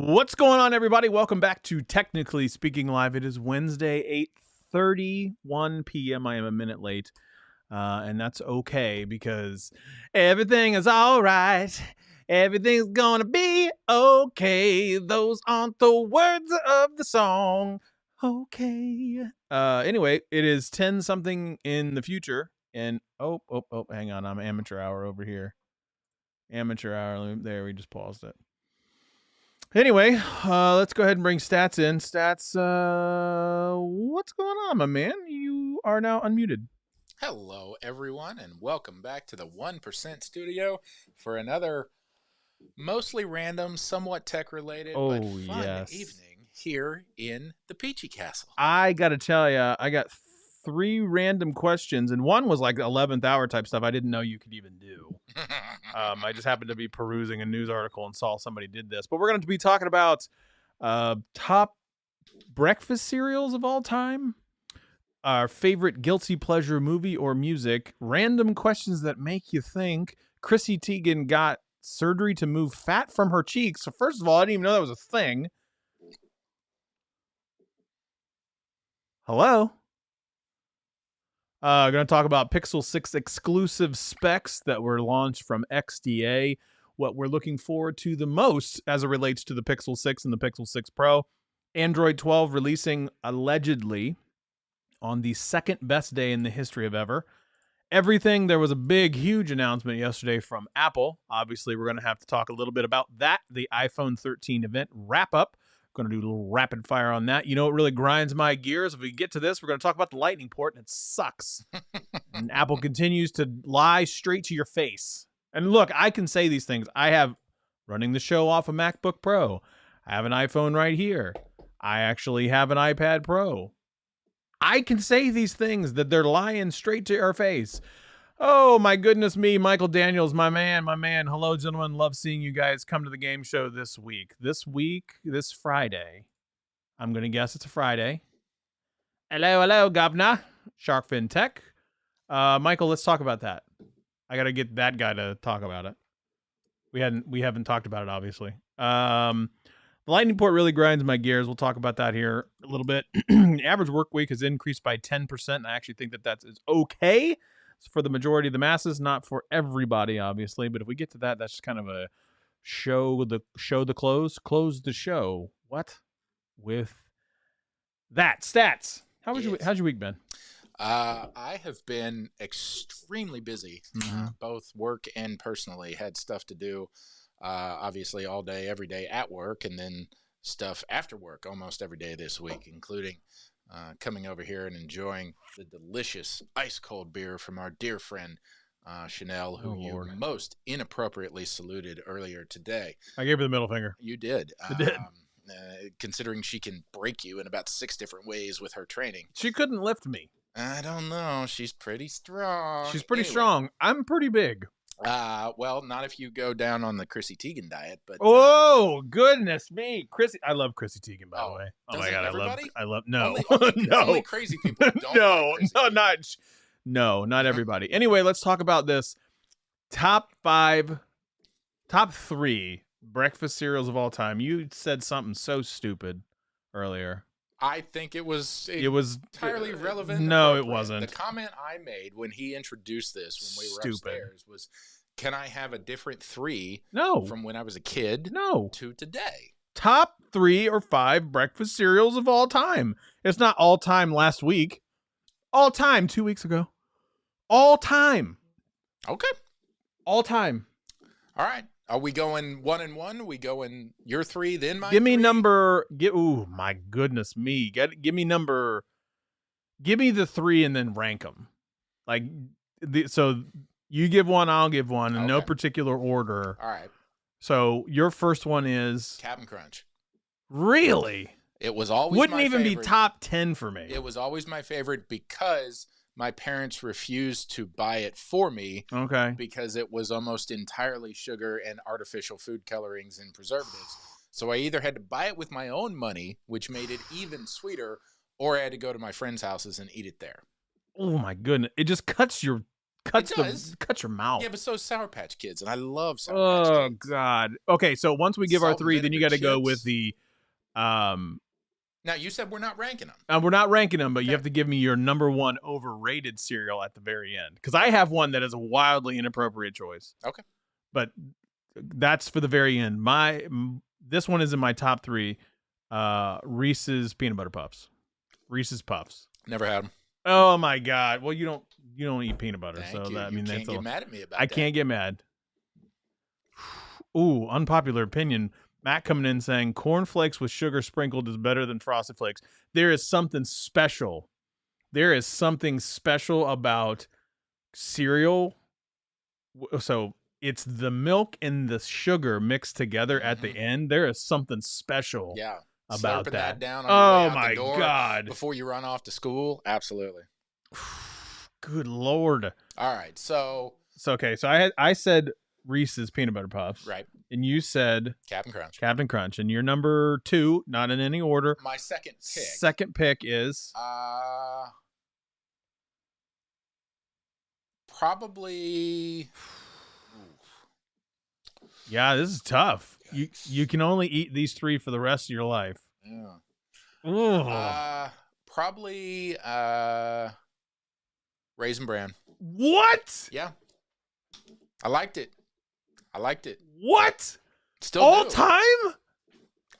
What's going on, everybody? Welcome back to Technically Speaking Live. It is Wednesday, 8:31 p.m. I am a minute late, and that's okay because everything is all right. Everything's gonna be okay. Those aren't the words of the song. Okay. Anyway, it is 10 something in the future, and oh, hang on, I'm amateur hour over here. Amateur hour. There, we just paused it. Anyway, let's go ahead and bring Stats in. Stats, what's going on, my man? You are now unmuted. Hello, everyone, and welcome back to the 1% Studio for another mostly random, somewhat tech-related, but fun evening here in the Peachy Castle. I got to tell you, I got 3 random questions, and one was like 11th hour type stuff I didn't know you could even do. I just happened to be perusing a news article and saw somebody did this. But we're going to be talking about top breakfast cereals of all time, our favorite guilty pleasure movie or music, random questions that make you think. Chrissy Teigen got surgery to move fat from her cheeks. So first of all, I didn't even know that was a thing. Hello? Going to talk about Pixel 6 exclusive specs that were launched from XDA, what we're looking forward to the most as it relates to the Pixel 6 and the Pixel 6 Pro. Android 12 releasing allegedly on the second best day in the history of ever. Everything. There was a big, huge announcement yesterday from Apple. Obviously, we're going to have to talk a little bit about that. The iPhone 13 event wrap-up. Going to do a little rapid fire on that. You know what really grinds my gears? If we get to this, we're going to talk about the Lightning port, and it sucks. And Apple continues to lie straight to your face. And look, I can say these things. I have running the show off a MacBook Pro. I have an iPhone right here. I actually have an iPad Pro. I can say these things that they're lying straight to our face. Oh, my goodness me. Michael Daniels, my man. Hello, gentlemen. Love seeing you guys come to the game show this week. This Friday. I'm going to guess it's a Friday. Hello, governor. Sharkfin Tech. Michael, let's talk about that. I got to get that guy to talk about it. We haven't talked about it, obviously. The Lightning port really grinds my gears. We'll talk about that here a little bit. The average work week has increased by 10%, and I actually think that is okay. For the majority of the masses, not for everybody, obviously. But if we get to that, that's just kind of a close the show. What with that? Stats. How's your week been? I have been extremely busy, both work and personally. Had stuff to do, obviously all day, every day at work, and then stuff after work almost every day this week, including coming over here and enjoying the delicious ice-cold beer from our dear friend Chanel, who you most inappropriately saluted earlier today. I gave her the middle finger. You did. I did. Considering she can break you in about 6 different ways with her training. She couldn't lift me. I don't know. She's pretty strong. She's pretty strong. I'm pretty big. Well, not if you go down on the Chrissy Teigen diet, but goodness me, Chrissy! I love Chrissy Teigen, by the way. Oh my god, everybody? I love no, only crazy people don't not everybody. Anyway, let's talk about this top 3 breakfast cereals of all time. You said something so stupid earlier. I think it was entirely relevant. No, it wasn't. The comment I made when he introduced this when we were upstairs was, can I have a different 3 from when I was a kid to today? Top 3 or 5 breakfast cereals of all time. It's not all time last week. All time 2 weeks ago. All time. Okay. All time. All right. Are we going 1 and 1? Are we going your 3, then my 3? Give me number. Oh my goodness me! Give me the 3 and then rank them. So you give one, I'll give one, in no particular order. All right. So your first one is Cap'n Crunch. Really? It was always wouldn't even be top 10 for me. It was always my favorite because my parents refused to buy it for me. Okay. Because it was almost entirely sugar and artificial food colorings and preservatives. So I either had to buy it with my own money, which made it even sweeter, or I had to go to my friends' houses and eat it there. Oh my goodness. It just cuts your cuts does. cuts your mouth. Yeah, but so is Sour Patch Kids, and I love Sour Patch Oh Kids. God. Okay, so once we give our Salt and 3, then you got to vinegar go with chips. the. Now you said we're not ranking them. We're not ranking them, but you Okay. have to give me your number 1 overrated cereal at the very end, because I have one that is a wildly inappropriate choice. Okay. But that's for the very end. This one is in my top 3. Reese's peanut butter puffs. Reese's Puffs. Never had them. Oh my God. Well, you don't eat peanut butter, Thank so you. that, I You mean, can't that's get mad at me about I that. can't get mad. Ooh, unpopular opinion. Matt coming in saying Corn Flakes with sugar sprinkled is better than Frosted Flakes. There is something special. There is something special about cereal. So it's the milk and the sugar mixed together at the end. There is something special. Yeah. About Slurping that. down on your way Oh out my the door God. before you run off to school. Absolutely. Good Lord. All right. So okay. So I said Reese's peanut butter puffs. right. And you said Captain Crunch. Captain Crunch. And your number 2, not in any order. My second pick. Second pick is probably. Yeah, this is tough. Yikes. You can only eat these 3 for the rest of your life. Yeah. Probably Raisin Bran. What? Yeah. I liked it. What? Still all do. time?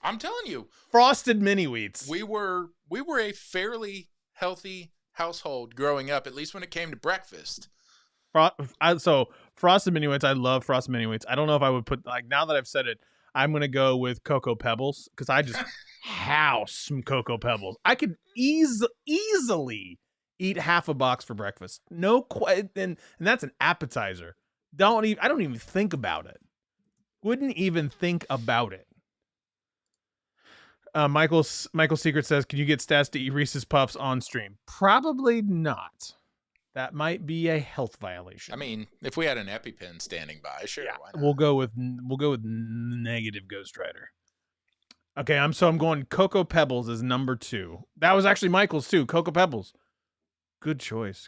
I'm telling you, Frosted Mini Wheats. we were a fairly healthy household growing up, at least when it came to breakfast. So Frosted Mini Wheats, I love Frosted Mini Wheats. I don't know if I would put, like, now that I've said it, I'm gonna go with Cocoa Pebbles, because I just house some Cocoa Pebbles. I could easily eat half a box for breakfast. No, and that's an appetizer. I don't even think about it. Wouldn't even think about it. Michael Secret says, "Can you get Stats to eat Reese's Puffs on stream?" Probably not. That might be a health violation. I mean, if we had an EpiPen standing by, sure. Yeah, Why not? we'll go with negative Ghost Rider. Okay, I'm going Cocoa Pebbles is number 2. That was actually Michael's too. Cocoa Pebbles. Good choice.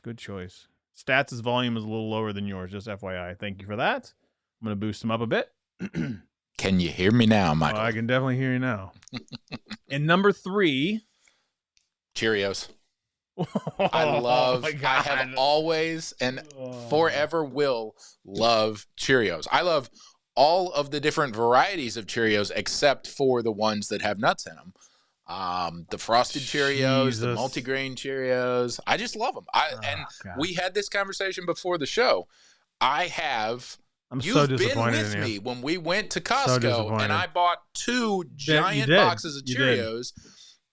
Stats' volume is a little lower than yours, just FYI. Thank you for that. I'm going to boost him up a bit. Can you hear me now, Michael? I can definitely hear you now. And number 3. Cheerios. I have always and forever will love Cheerios. I love all of the different varieties of Cheerios except for the ones that have nuts in them. The frosted Cheerios, the multigrain Cheerios. I just love them. We had this conversation before the show. You've been with me when we went to Costco and I bought 2 giant boxes of Cheerios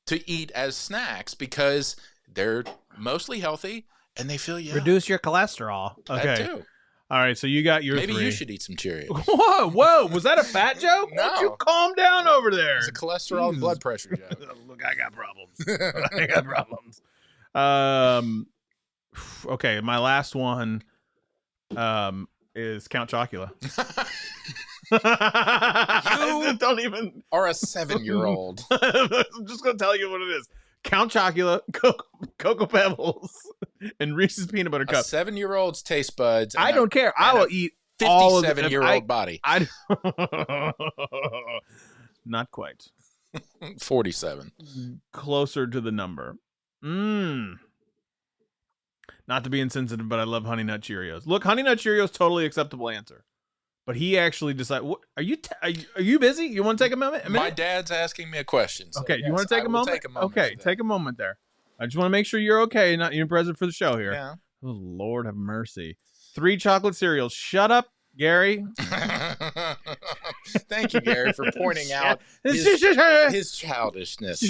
to eat as snacks because they're mostly healthy and they feel you reduce your cholesterol. Okay. That too. All right, so you got your Maybe 3. you should eat some Cheerios. Whoa, was that a fat joke? No. Why don't you calm down over there? It's a cholesterol and blood pressure joke. Look, I got problems. Okay, my last one is Count Chocula. You don't even are a 7-year-old. I'm just gonna tell you what it is. Count Chocula, Cocoa Pebbles, and Reese's Peanut Butter Cup. A 7-year-old's taste buds. I don't care. I will eat 57-year-old body. Not quite. 47. Closer to the number. Not to be insensitive, but I love Honey Nut Cheerios. Look, Honey Nut Cheerios, totally acceptable answer. But he actually decided, what, are you busy? You want to take a minute? My dad's asking me a question. So okay, yes, you want to take a moment? Okay, take a moment there. I just want to make sure you're okay, not you're present for the show here. Yeah. Oh, Lord have mercy. 3 chocolate cereals. Shut up, Gary. Thank you, Gary, for pointing out his childishness.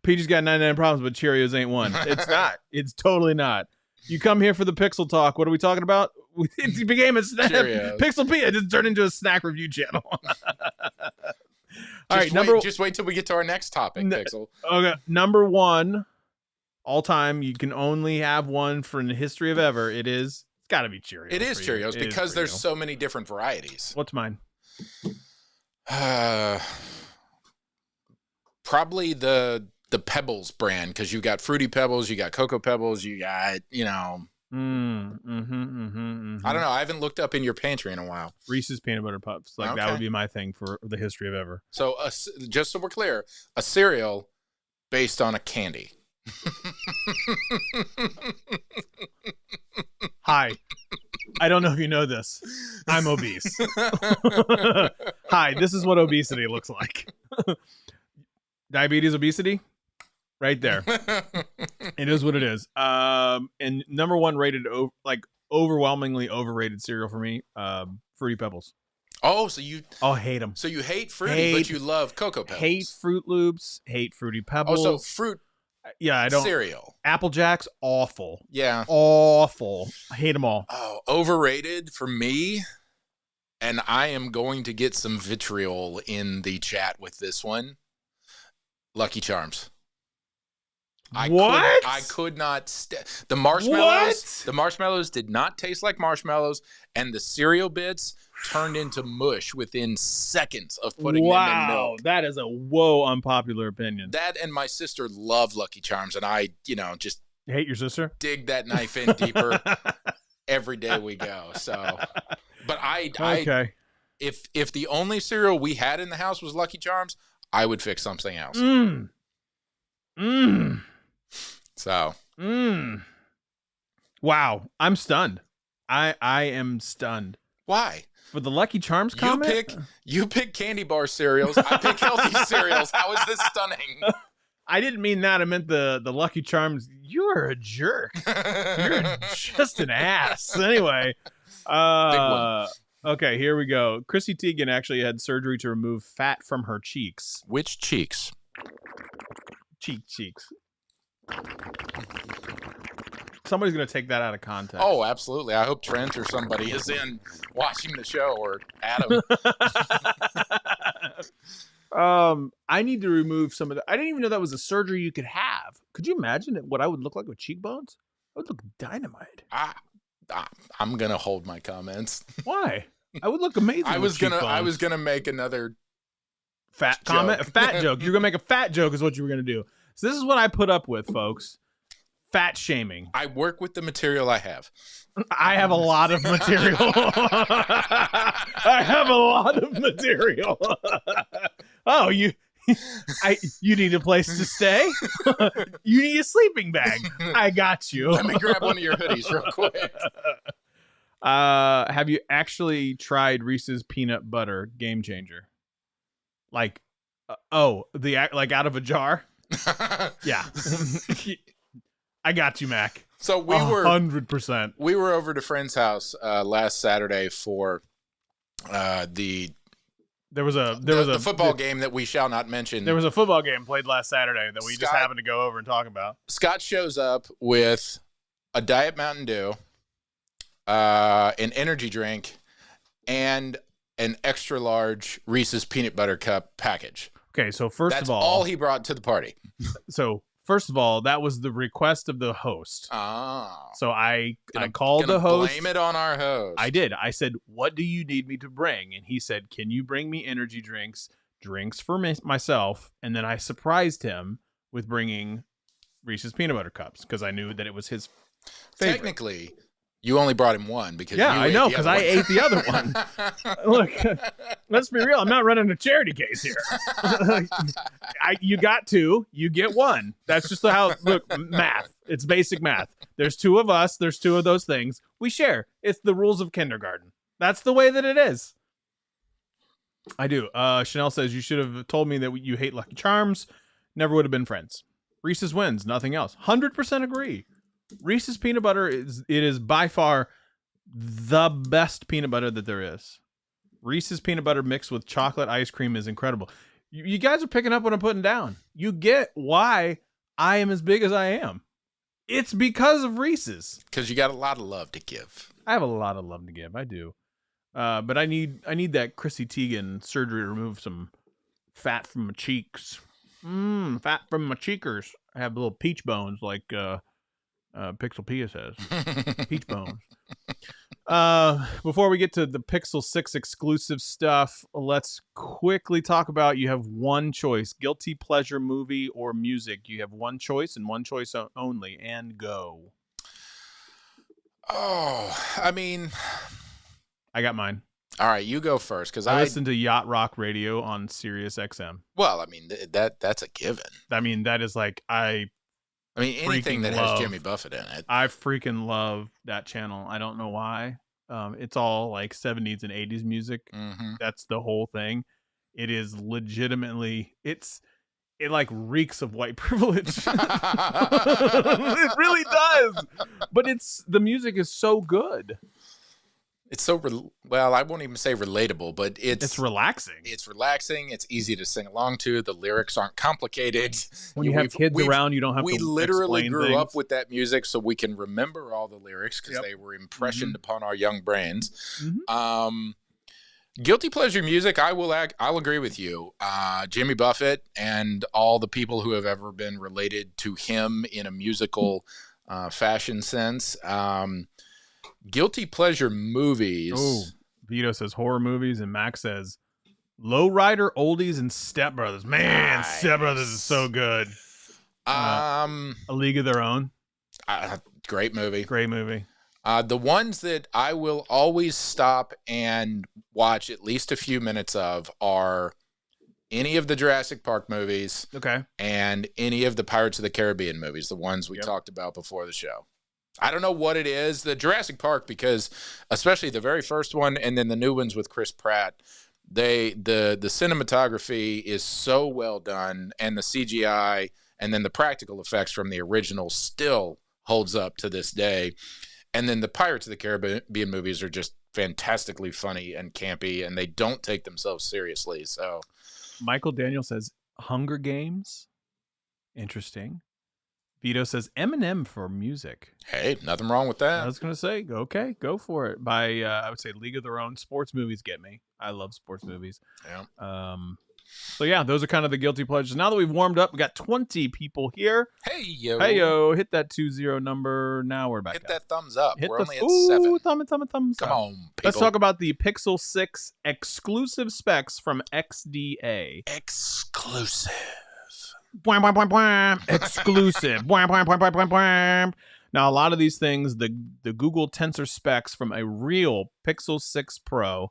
Peach's got 99 problems, but Cheerios ain't one. It's not. It's totally not. You come here for the Pixel Talk. What are we talking about? It became a snack. Pixel P. It just turned into a snack review channel. All right, just wait till we get to our next topic, Pixel. Okay, number 1, all time. You can only have one for in the history of ever. It's got to be Cheerios. It is Cheerios because there's so many different varieties. What's mine? Probably the Pebbles brand, because you got Fruity Pebbles, you got Cocoa Pebbles, you got I don't know. I haven't looked up in your pantry in a while. Reese's Peanut Butter Puffs. Like, that would be my thing for the history of ever. So, just so we're clear, a cereal based on a candy. Hi. I don't know if you know this. I'm obese. Hi, this is what obesity looks like. Diabetes, obesity, right there. It is what it is. And number one rated, overwhelmingly overrated cereal for me, Fruity Pebbles. Oh, so you... Oh, hate them. So you hate Fruity, but you love Cocoa Pebbles. Hate Fruit Loops, hate Fruity Pebbles. Oh, so fruit... Yeah, I don't... Cereal. Apple Jacks, awful. Yeah. Awful. I hate them all. Oh, overrated for me, and I am going to get some vitriol in the chat with this one. Lucky Charms. I could not... the marshmallows... What? The marshmallows did not taste like marshmallows, and the cereal bits turned into mush within seconds of putting them in milk. That is a unpopular opinion. That and my sister love Lucky Charms, and I, just hate your sister. Dig that knife in deeper every day we go. So, but okay. If the only cereal we had in the house was Lucky Charms, I would fix something else. So. Wow, I'm stunned. I am stunned. Why? For the Lucky Charms comment? You pick candy bar cereals. I pick healthy cereals. How is this stunning? I didn't mean that. I meant the Lucky Charms. You're a jerk. You're just an ass. Anyway. Okay, here we go. Chrissy Teigen actually had surgery to remove fat from her cheeks. Which cheeks? Cheeks. Somebody's going to take that out of context. Oh, absolutely. I hope Trent or somebody is in watching the show, or Adam. I need to remove some of that. I didn't even know that was a surgery you could have. Could you imagine what I would look like with cheekbones? I would look dynamite. I'm going to hold my comments. Why? I would look amazing. I was gonna make another fat comment, a fat joke. You're gonna make a fat joke is what you were gonna do. So this is what I put up with, folks. Fat shaming. I work with the material I have. I have a lot of material. I have a lot of material. Oh, you need a place to stay? You need a sleeping bag. I got you. Let me grab one of your hoodies real quick. Have you actually tried Reese's peanut butter game changer? Like, like out of a jar? Yeah. I got you, Mac. So we were 100%. We were over to friend's house last Saturday for the football game that we shall not mention. There was a football game played last Saturday that we just happened to go over and talk about. Scott shows up with a Diet Mountain Dew, an energy drink, and an extra large Reese's peanut butter cup package. Okay, so that's all he brought to the party. So first of all, that was the request of the host. Oh. So I called the host. Blame it on our host. I did. I said, "What do you need me to bring?" And he said, "Can you bring me energy drinks for myself?" And then I surprised him with bringing Reese's peanut butter cups because I knew that it was his favorite. Technically, you only brought him one because I know because I ate the other one. Look, let's be real. I'm not running a charity case here. You got two, you get one. That's just how. Look, math. It's basic math. There's two of us. There's two of those things. We share. It's the rules of kindergarten. That's the way that it is. I do. Chanel says you should have told me that you hate Lucky Charms. Never would have been friends. Reese's wins. Nothing else. 100% agree. Reese's peanut butter is by far the best peanut butter that there is. Reese's peanut butter mixed with chocolate ice cream is incredible. You guys are picking up what I'm putting down. You get why I am as big as I am. It's because of Reese's. Because you got a lot of love to give. I have a lot of love to give. I do. But I need that Chrissy Teigen surgery to remove some fat from my cheeks. Fat from my cheekers. I have little peach bones like Pixel Pia says. Peach bones. Before we get to the Pixel 6 exclusive stuff, let's quickly talk about, you have one choice: guilty pleasure movie or music. You have one choice and one choice only, and go. Oh, I mean, I got mine. all right, you go first because I listened to Yacht Rock Radio on Sirius XM. Well, I mean that's a given. I mean, that is like I mean anything that has Jimmy Buffett in it. I freaking love that channel. I don't know why. It's all like 70s and 80s music. Mm-hmm. That's the whole thing. It is legitimately. It like reeks of white privilege. It really does. But the music is so good. It's so well, I won't even say relatable, but it's relaxing. It's relaxing. It's easy to sing along to. The lyrics aren't complicated. When you have kids around, you don't have to explain things. We literally grew up with that music, so we can remember all the lyrics because they were impressioned upon our young brains. Mm-hmm. Guilty pleasure music, I'll agree with you. Jimmy Buffett and all the people who have ever been related to him in a musical fashion sense. Guilty pleasure movies. Oh, Vito says horror movies, and Max says lowrider, oldies, and Step Brothers. Man, nice. Step Brothers is so good. A League of Their Own. Great movie. Great movie. The ones that I will always stop and watch at least a few minutes of are any of the Jurassic Park movies. Okay. And any of the Pirates of the Caribbean movies, the ones we talked about before the show. I don't know what it is. The Jurassic Park, because especially the very first one and then the new ones with Chris Pratt, the cinematography is so well done, and the CGI and then the practical effects from the original still holds up to this day. And then the Pirates of the Caribbean movies are just fantastically funny and campy, and they don't take themselves seriously. So Michael Daniel says Hunger Games. Interesting. Vito says Eminem for music. Hey, nothing wrong with that. I was going to say, okay, go for it. By, I would say League of Their Own. Sports movies get me. I love sports movies. Yeah. So yeah, those are kind of the guilty pleasures. Now that we've warmed up, we got 20 people here. Hey yo. Hey yo, hit that 20 number. Now we're back. Hit that thumbs up. We're only at 7. Thumbs up. Come on, people. Let's talk about the Pixel 6 exclusive specs from XDA. Exclusive. Bwam, bwam, bwam, bwam. Exclusive. Bwam, bwam, bwam, bwam, bwam, bwam. Now, a lot of these things, the Google Tensor specs from a real Pixel 6 Pro,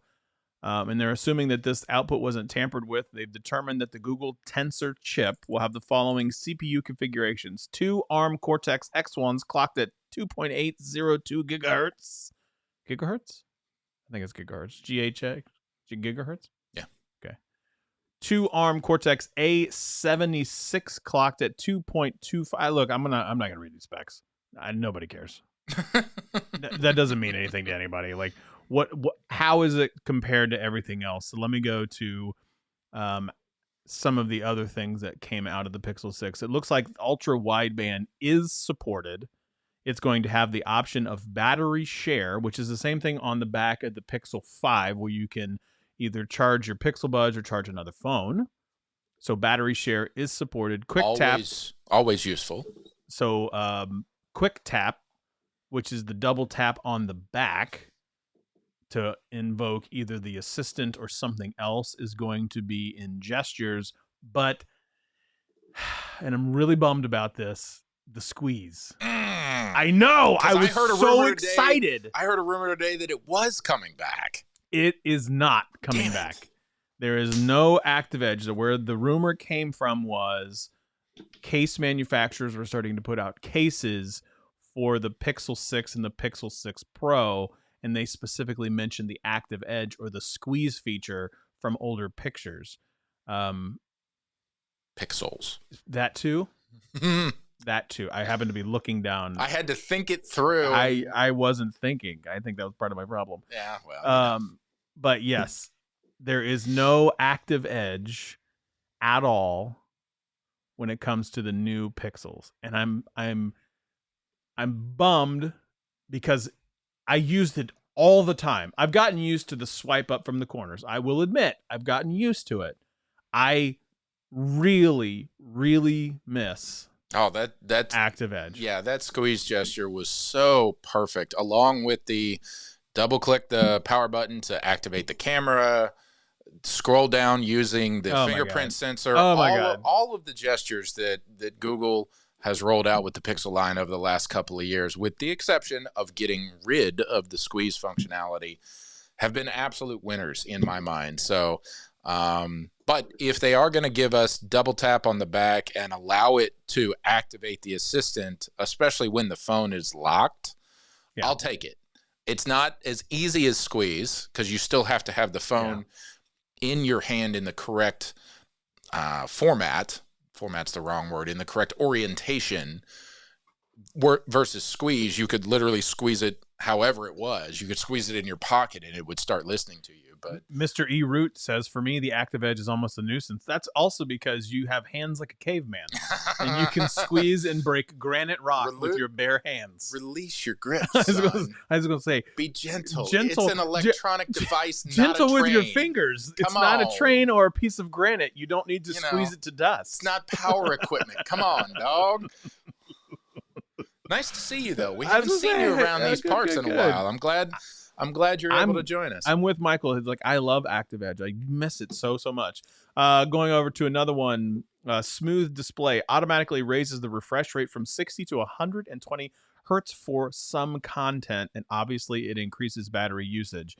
and they're assuming that this output wasn't tampered with. They've determined that the Google Tensor chip will have the following CPU configurations. 2 ARM Cortex X1s clocked at 2.802 gigahertz. Gigahertz? I think it's gigahertz. GHA? Gigahertz? Yeah. Okay. 2 ARM Cortex A76 clocked at 2.25. Look, I'm not gonna read these specs. Nobody cares. That doesn't mean anything to anybody. Like, what? How is it compared to everything else? So let me go to some of the other things that came out of the Pixel 6. It looks like ultra wideband is supported. It's going to have the option of battery share, which is the same thing on the back of the Pixel 5, where you can either charge your Pixel Buds or charge another phone. So battery share is supported. Quick tap, always useful. So quick tap, which is the double tap on the back to invoke either the assistant or something else, is going to be in gestures. But, and I'm really bummed about this, the squeeze. I know. I was so excited. I heard a rumor today that it was coming back. It is not coming back. There is no Active Edge. Where the rumor came from was case manufacturers were starting to put out cases for the Pixel 6 and the Pixel 6 Pro, and they specifically mentioned the Active Edge or the squeeze feature from older pictures. Pixels. That too? That too. I happened to be looking down. I had to think it through. I wasn't thinking. I think that was part of my problem. Yeah, well. But yes, there is no Active Edge at all when it comes to the new Pixels. And I'm bummed because I used it all the time. I've gotten used to the swipe up from the corners. I will admit, I've gotten used to it. I really, really miss that's Active Edge. Yeah, that squeeze gesture was so perfect, along with the double click the power button to activate the camera, scroll down using the fingerprint sensor. Oh my God. All of the gestures that Google has rolled out with the Pixel line over the last couple of years, with the exception of getting rid of the squeeze functionality, have been absolute winners in my mind. So, but if they are going to give us double tap on the back and allow it to activate the assistant, especially when the phone is locked, I'll take it. It's not as easy as squeeze because you still have to have the phone in your hand in the correct format. Format's the wrong word. In the correct orientation. Versus squeeze, you could literally squeeze it however it was. You could squeeze it in your pocket and it would start listening to you. But Mr. E. Root says, for me, the Active Edge is almost a nuisance. That's also because you have hands like a caveman, and you can squeeze and break granite rock with your bare hands. Release your grip, I was going to say, be gentle. It's an electronic device, gentle not a train. With your fingers. It's not a train or a piece of granite. You don't need to squeeze it to dust. It's not power equipment. Come on, dog. Nice to see you, though. We haven't seen you around these parts in a while. I'm glad you're able to join us. I'm with Michael. He's like, I love Active Edge. I miss it so much. Going over to another one, Smooth Display automatically raises the refresh rate from 60 to 120 hertz for some content, and obviously it increases battery usage.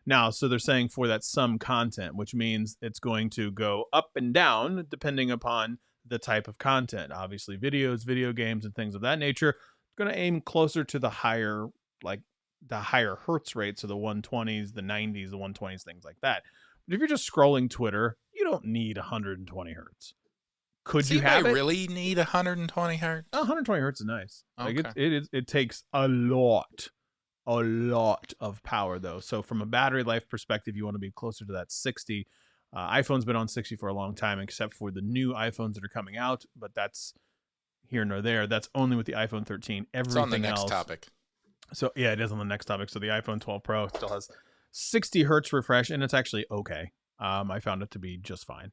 Now, so they're saying for that some content, which means it's going to go up and down depending upon the type of content. Obviously, videos, video games, and things of that nature. Going to aim closer to the higher hertz rate, so the 120s, the 90s, the 120s, things like that. But if you're just scrolling Twitter, you don't need 120 hertz. Could you have it? Really need 120 hertz? 120 hertz is nice. Okay. Like it takes a lot of power though. So from a battery life perspective, you want to be closer to that 60. iPhone's been on 60 for a long time, except for the new iPhones that are coming out, but that's here nor there. That's only with the iPhone 13. Everything it's on the next else, topic. So yeah, it is on the next topic. So the iPhone 12 Pro still has 60 hertz refresh, and it's actually okay. I found it to be just fine.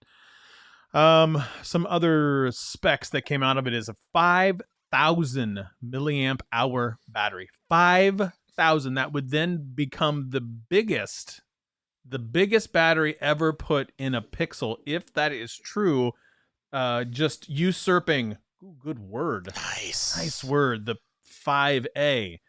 Some other specs that came out of it is a 5,000 milliamp hour battery. 5,000. That would then become the biggest battery ever put in a Pixel, if that is true. Just usurping. Ooh, good word. Nice word. The 5A.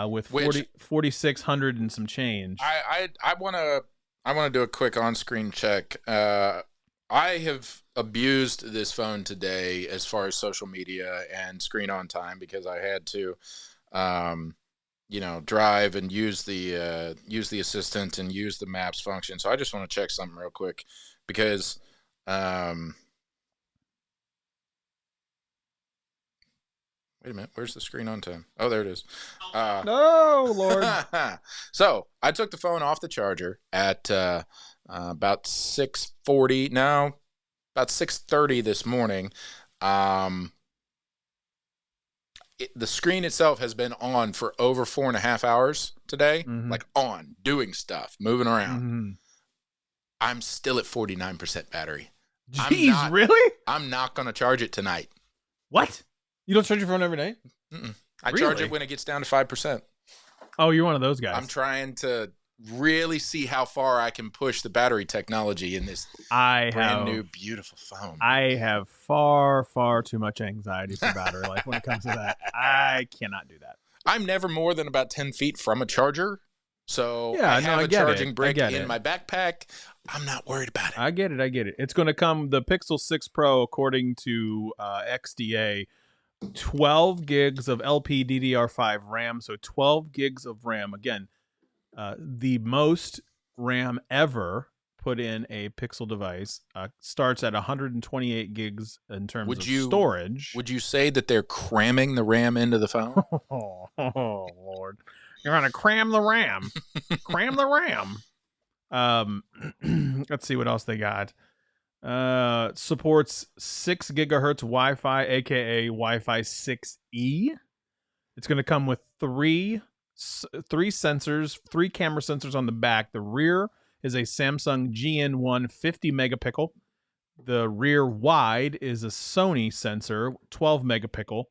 With 4,600 and some change. I want to do a quick on-screen check. I have abused this phone today as far as social media and screen on time because I had to, drive and use the assistant and use the maps function. So I just want to check something real quick because. Wait a minute. Where's the screen on time? Oh, there it is. No, Lord. So I took the phone off the charger at about 6:40. No, about 6:30 this morning. The screen itself has been on for over 4.5 hours today. Mm-hmm. Like on, doing stuff, moving around. Mm-hmm. I'm still at 49% battery. Jeez, really? I'm not going to charge it tonight. What? You don't charge your phone every day? I charge it when it gets down to 5%. Oh, you're one of those guys. I'm trying to really see how far I can push the battery technology in this brand new, beautiful phone. I have far, far too much anxiety for battery life when it comes to that. I cannot do that. I'm never more than about 10 feet from a charger. So yeah, I have a charging brick in my backpack. I'm not worried about it. I get it. It's going to come, the Pixel 6 Pro, according to XDA, 12 gigs of LPDDR5 RAM, so 12 gigs of RAM. Again, the most RAM ever put in a Pixel device starts at 128 gigs in terms of storage. Would you say that they're cramming the RAM into the phone? Oh, Lord. You're going to cram the RAM. Cram the RAM. Let's see what else they got. Supports 6 gigahertz Wi-Fi, aka Wi-Fi 6E. It's going to come with three sensors, 3 camera sensors on the back. The rear is a Samsung GN1 50 megapixel. The rear wide is a Sony sensor, 12 megapixel,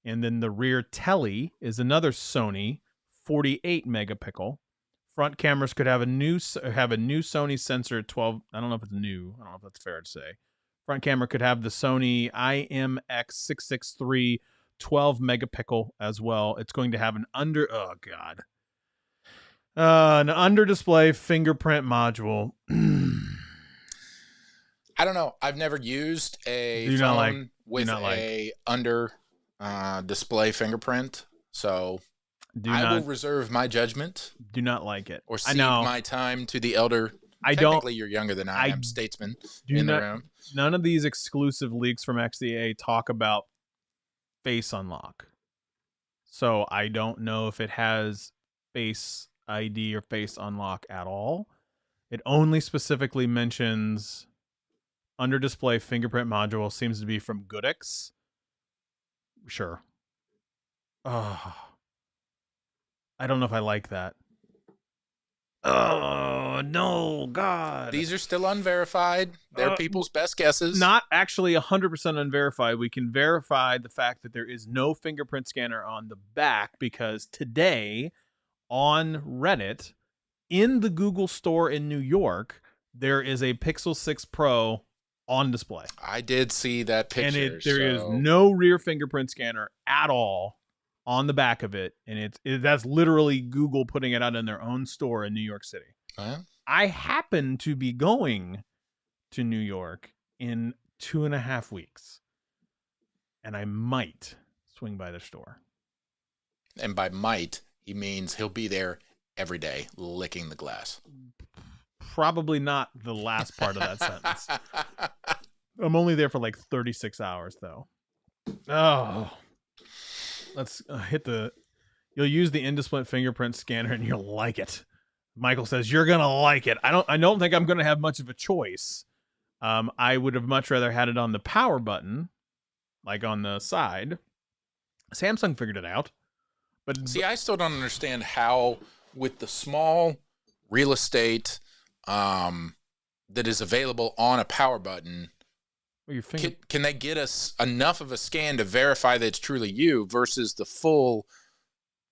and then the rear tele is another Sony, 48 megapixel. Front cameras could have a new Sony sensor at 12. I don't know if it's new. I don't know if that's fair to say. front camera could have the Sony IMX663 12 megapixel as well. It's going to have an under display fingerprint module. I don't know. I've never used a phone with a under display fingerprint, so I will reserve my judgment. Do not like it. Or cede my time to the elder. Technically, you're younger than I am, statesman in the room. None of these exclusive leaks from XDA talk about face unlock. So I don't know if it has Face ID or face unlock at all. It only specifically mentions under display fingerprint module, seems to be from Goodix. Sure. Oh, I don't know if I like that. Oh, no, God. These are still unverified. They're people's best guesses. Not actually 100% unverified. We can verify the fact that there is no fingerprint scanner on the back because today on Reddit, in the Google store in New York, there is a Pixel 6 Pro on display. I did see that picture. And there is no rear fingerprint scanner at all on the back of it, and that's literally Google putting it out in their own store in New York City. I happen to be going to New York in 2.5 weeks, and I might swing by the store. And by might, he means he'll be there every day, licking the glass. Probably not the last part of that sentence. I'm only there for like 36 hours, though. Oh. Let's you'll use the in-display fingerprint scanner and you'll like it. Michael says you're going to like it. I don't think I'm going to have much of a choice. I would have much rather had it on the power button, like on the side. Samsung figured it out. But see, I still don't understand how with the small real estate that is available on a power button, can they get us enough of a scan to verify that it's truly you versus the full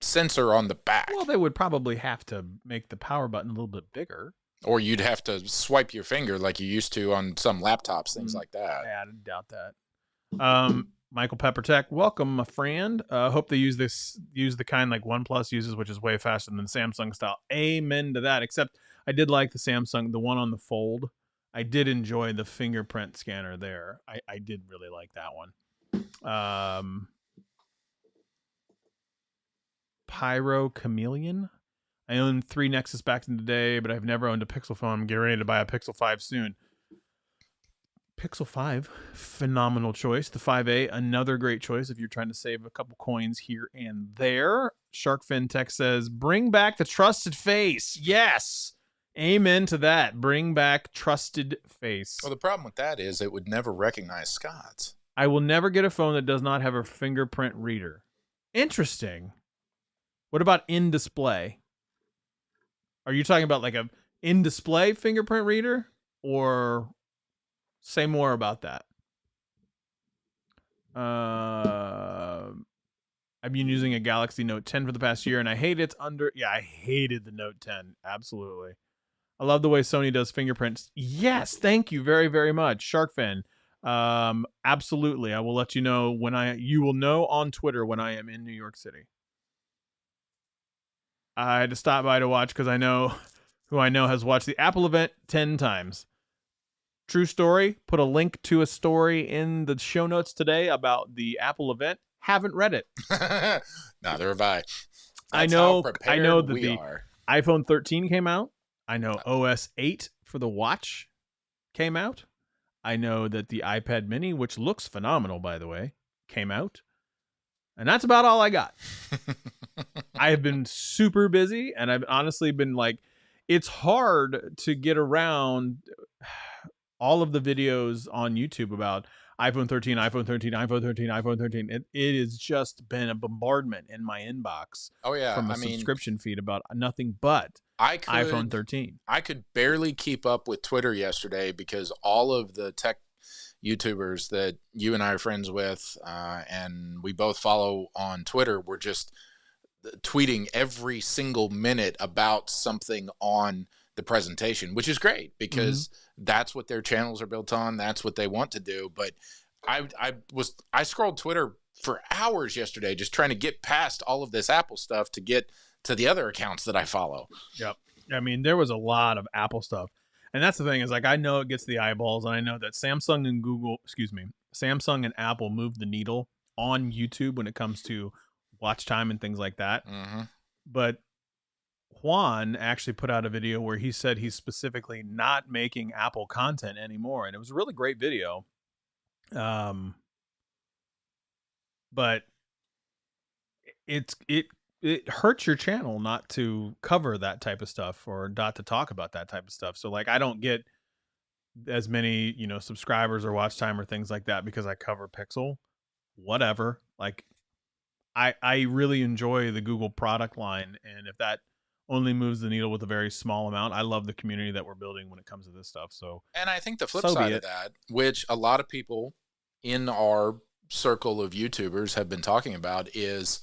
sensor on the back? Well, they would probably have to make the power button a little bit bigger. Or you'd have to swipe your finger like you used to on some laptops, things like that. Yeah, I doubt that. Michael Peppertech, welcome, my friend. Hope they use the kind like OnePlus uses, which is way faster than Samsung style. Amen to that. Except I did like the Samsung, the one on the Fold. I did enjoy the fingerprint scanner there. I did really like that one. Pyro Chameleon. I own 3 Nexus back in the day, but I've never owned a Pixel phone. I'm getting ready to buy a Pixel 5 soon. Pixel 5, phenomenal choice. The 5A, another great choice if you're trying to save a couple coins here and there. Sharkfin Tech says, bring back the trusted face. Yes. Amen to that. Bring back trusted face. Well, the problem with that is it would never recognize Scott's. I will never get a phone that does not have a fingerprint reader. Interesting. What about in-display? Are you talking about like a in-display fingerprint reader? Or say more about that. I've been using a Galaxy Note 10 for the past year, and I hate its I hated the Note 10. Absolutely. I love the way Sony does fingerprints. Yes, thank you very, very much. Sharkfin. Absolutely. I will let you know you will know on Twitter when I am in New York City. I had to stop by to watch because I know who I know has watched the Apple event 10 times. True story. Put a link to a story in the show notes today about the Apple event. Haven't read it. Neither have I. I know that the iPhone 13 came out. I know OS 8 for the watch came out. I know that the iPad mini, which looks phenomenal, by the way, came out. And that's about all I got. I have been super busy, and I've honestly been like, it's hard to get around all of the videos on YouTube about iPhone 13, iPhone 13, iPhone 13, iPhone 13. It has just been a bombardment in my inbox. Oh, yeah. From a subscription feed about nothing but iPhone 13. I could barely keep up with Twitter yesterday because all of the tech YouTubers that you and I are friends with and we both follow on Twitter were just tweeting every single minute about something on the presentation, which is great because that's what their channels are built on. That's what they want to do. But I scrolled Twitter for hours yesterday just trying to get past all of this Apple stuff to get to the other accounts that I follow. Yep. I mean, there was a lot of Apple stuff. And that's the thing is, like, I know it gets the eyeballs, and I know that Samsung and Apple move the needle on YouTube when it comes to watch time and things like that. But Juan actually put out a video where he said he's specifically not making Apple content anymore, and it was a really great video. But it hurts your channel not to cover that type of stuff or not to talk about that type of stuff. So like, I don't get as many, subscribers or watch time or things like that because I cover Pixel, whatever. Like I really enjoy the Google product line. And if that only moves the needle with a very small amount, I love the community that we're building when it comes to this stuff. So, and I think the flip side of that, which a lot of people in our circle of YouTubers have been talking about, is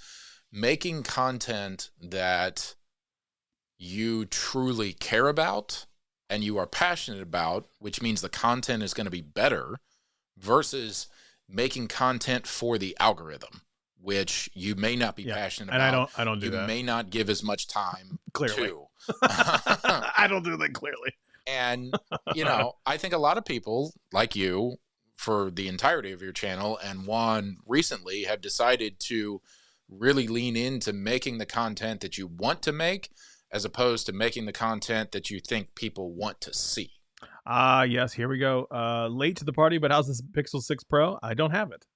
making content that you truly care about and you are passionate about, which means the content is going to be better, versus making content for the algorithm, which you may not be passionate about. And I don't do that. You may not give as much time clearly. to. I don't do that clearly. And, I think a lot of people like you, for the entirety of your channel, and Juan recently, have decided to really lean into making the content that you want to make, as opposed to making the content that you think people want to see. Yes, here we go. Late to the party, but how's this Pixel 6 Pro? I don't have it.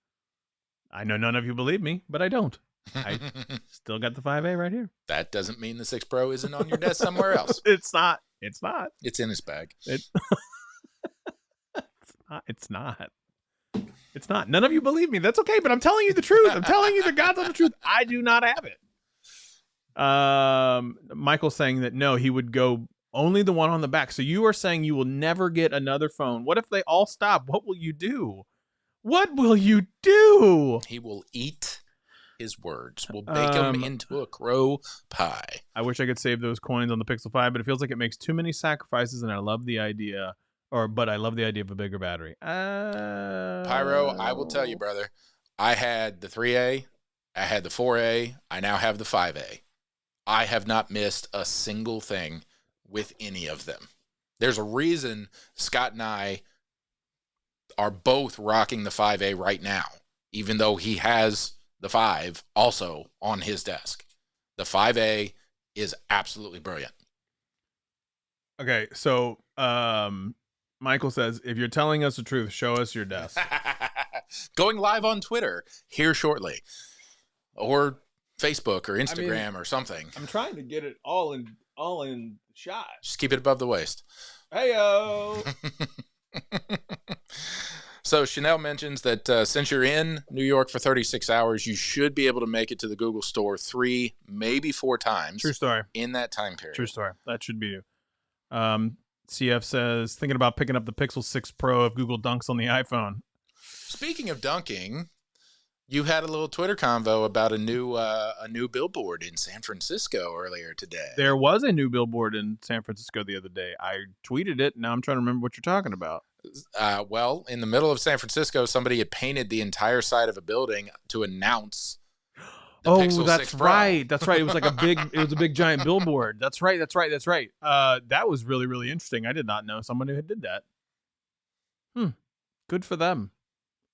I know none of you believe me, but I don't. I still got the 5A right here. That doesn't mean the 6 Pro isn't on your desk somewhere else. It's not. It's in his bag. It's not. None of you believe me. That's okay, but I'm telling you the truth. I'm telling you the God's honest truth. I do not have it. Michael's saying that no, he would go only the one on the back. So you are saying you will never get another phone. What if they all stop? What will you do? What will you do? He will eat his words. We'll bake them into a crow pie. I wish I could save those coins on the Pixel 5, but it feels like it makes too many sacrifices, and I love the idea. But I love the idea of a bigger battery. Pyro, I will tell you, brother. I had the 3A. I had the 4A. I now have the 5A. I have not missed a single thing with any of them. There's a reason Scott and I are both rocking the 5A right now, even though he has the 5 also on his desk. The 5A is absolutely brilliant. Okay, so Michael says, if you're telling us the truth, show us your desk. Going live on Twitter here shortly, or Facebook or Instagram or something. I'm trying to get it all in shot. Just keep it above the waist. Heyo. So Chanel mentions that since you're in New York for 36 hours, you should be able to make it to the Google store 3, maybe 4 times. True story. In that time period. True story. That should be you. CF says, thinking about picking up the Pixel 6 Pro if Google dunks on the iPhone. Speaking of dunking, you had a little Twitter convo about a new billboard in San Francisco earlier today. There was a new billboard in San Francisco the other day. I tweeted it. Now I'm trying to remember what you're talking about. Well, in the middle of San Francisco, somebody had painted the entire side of a building to announce the Pixel 6 Pro. Right. That's right. It was like a big giant billboard. That's right. That was really, really interesting. I did not know someone who did that. Good for them.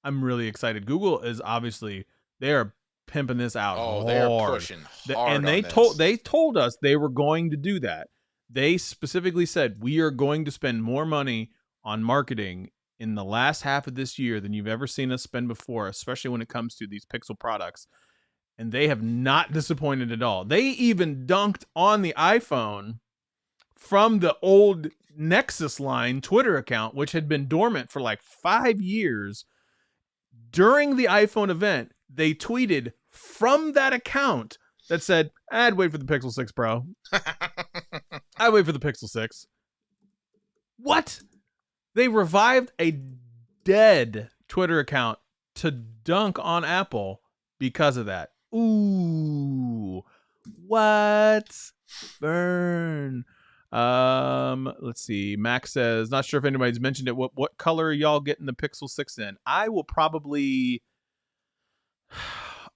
I'm really excited. Google is obviously, they are pimping this out. Oh, they are pushing hard. And they told us they were going to do that. They specifically said, we are going to spend more money on marketing in the last half of this year than you've ever seen us spend before, especially when it comes to these Pixel products. And they have not disappointed at all. They even dunked on the iPhone from the old Nexus line Twitter account, which had been dormant for like 5 years. During the iPhone event, they tweeted from that account that said, I'd wait for the Pixel 6 Pro. I'd wait for the Pixel 6. What? They revived a dead Twitter account to dunk on Apple because of that. Ooh. What? Burn. Let's see. Max says, not sure if anybody's mentioned it. What color are y'all getting the Pixel 6 in? I will probably,